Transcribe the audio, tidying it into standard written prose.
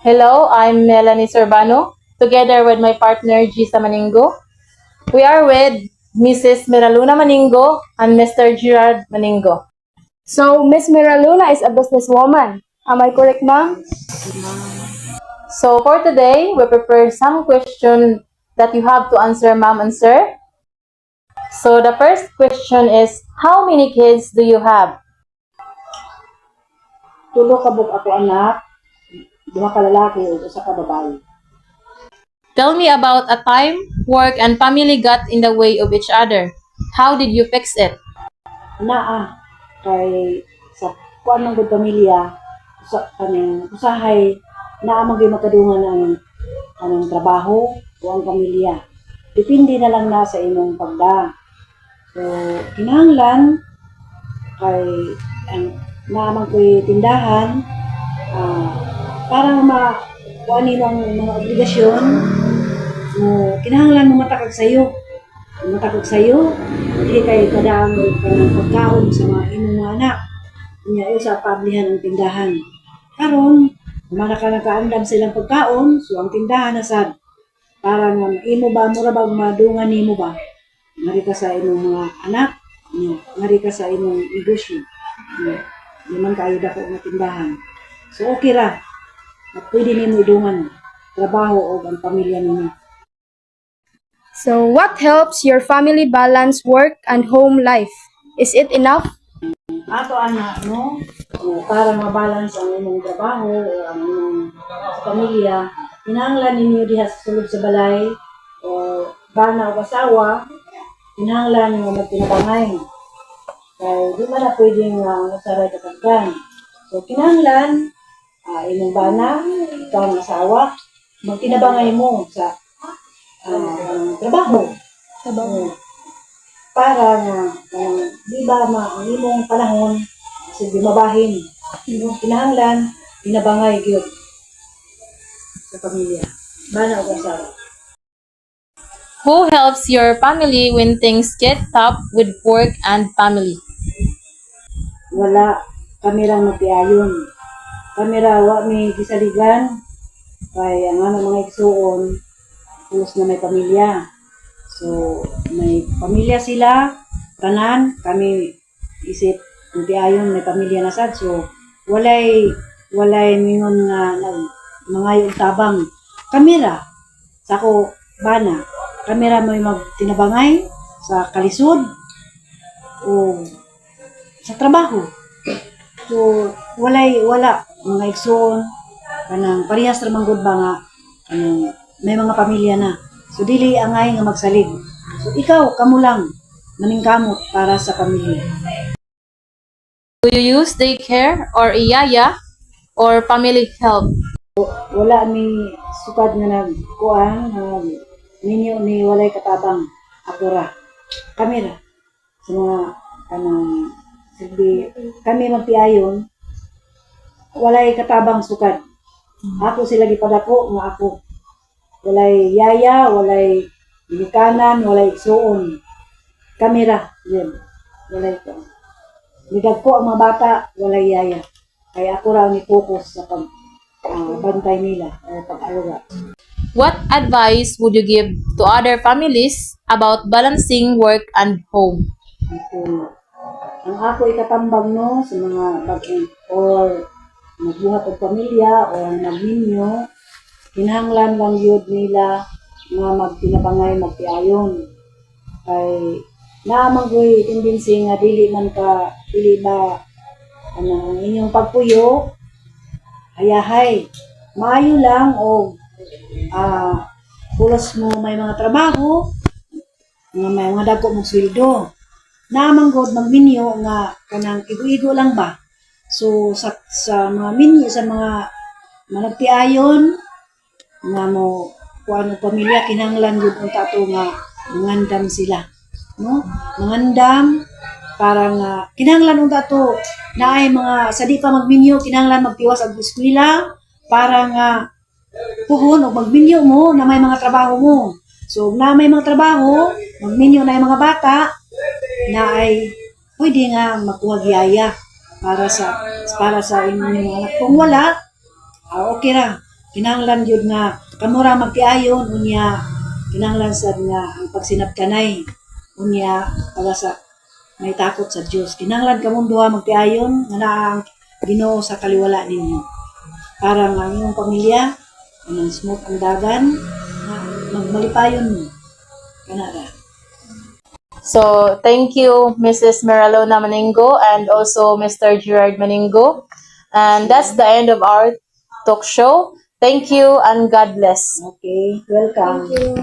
Hello, I'm Melanie Sorbano, together with my partner Gisa Maningo. We are with Mrs. Miraluna Maningo and Mr. Gerard Maningo. So, Miss Miraluna is a businesswoman. Am I correct, ma'am? So for today, we prepared some questions that you have to answer, ma'am and sir. So the first question is, how many kids do you have? Tulo ka buk ako anak, duha ka lalaki ug usa ka babae. Tell me about a time work and family got in the way of each other. How did you fix it? Naa kay sa kuan ng gud pamilya sa kanang usahay naa man gyud makadungan ang trabaho o ang pamilya. Depende na lang na sa imong pagda. So kinahanglan kay ang naa man ko'y tindahan para kuan nimong mga obligasyon mo kinahanglan mo matakag sayo. Matakot sa'yo, hindi kayo kadaan ng pagkaon sa mga imong mga anak. Kanya sa pablihan ang tindahan. Karon, kumana ka nakaandam silang pagkaon, so ang tindahan na sad. Para nga imo ba, mura ba madungan nimo ba? Ngari ka sa imong mga anak, ngari ka sa imong negosyo. Di man kayo dako nga tindahan. So okay ra, at pwede nimo idungan trabaho o ang pamilya ninyo. So, what helps your family balance work and home life? Is it enough? Ato anak, no? Para mabalance ang imong trabaho o ang imong sa pamilya, kinahanglan ninyo diha sa sulod sa balay o bana o asawa, kinahanglan ninyo magtinabangay. Kaya di man na pwedeng masaray katagdan. So, kinahanglan, imong bana, ikaw ang asawa, magtinabangay mo sa trabaho. Para nga, di ba ang imong panahon, kasi di mabahin. Imong kinahanglan, pinabangay gyud sa pamilya. Bana o asawa. Who helps your family when things get tough with work and family? Wala, kami lang magpiayon. Kami rawa may gisaligan, kaya ang mga igsuon, pulos na may pamilya. So, may pamilya sila, tanan, kami isip, magpiayon, may pamilya na sad. So, walay mingon nga mga yung tabang. Kamera, sa ko, bana, kamera may magtinabangay sa kalisod o sa trabaho. So, wala, mga igsoon, kanang parehas ramang good ba nga, kanang may mga pamilya na. So, dili angay nga magsalig. So, ikaw, kamo lang, maningkamot para sa pamilya. Do you use daycare or iyaya or family help? Wala mi sukad nga nagkuan, ninyo ni walay katabang, akura. Kami ra. Sa mga, kanang, kami magpiayon, walay katabang sukad. Ako sila gipadako nga ako. Walay yaya, walay gikanan, walay igsuon. Kamera, yun. Walay ko. Ligagko ang mga bata, walay yaya. Kaya ako raw ni focus sa bantay nila o pag-aruga. What advice would you give to other families about balancing work and home? Ang ako ikatambang no sa mga or magbuhat og pamilya o nagminyo, kinahanglan lang yun nila nga magtinabangay, magpiayon. Kay naamanggoy tendency nga dili ba ang inyong pagpuyo, hayahay. Maayo lang o pulos mo may mga trabaho, nga may mga dagko mong sweldo. Naamanggod magminyo nga kanang igo-igo lang ba? So sa mga minyo, sa mga managpiayon, nga mo kuan og pamilya kinahanglan gyud unta to nga mangandam sila, no? Mangandam para nga kinahanglan unta to naay mga sa di pa magminyo kinahanglan magtiwas og eskwela para nga puhon og magminyo mo na may mga trabaho mo. So na may mga trabaho, magminyo na yung mga bata na ay pwede nga makuha giyaya. para sa inyong mga anak. Kung wala, okay ra. Kinahanglan yun nga kamura magtiayon unya kinahanglan sad nga ang pagsinabkanay unya para sa may takot sa Dios. Kinahanglan kamong duha magtiayon nga naa ang Ginoo sa kaliwala ninyo. Para nga ang inyong pamilya kanang smooth ang dagan nga magmalipayon mo. Kana ra. So, thank you, Mrs. Meralona Maningo and also Mr. Gerard Maningo. And that's the end of our talk show. Thank you and God bless. Okay, welcome. Thank you.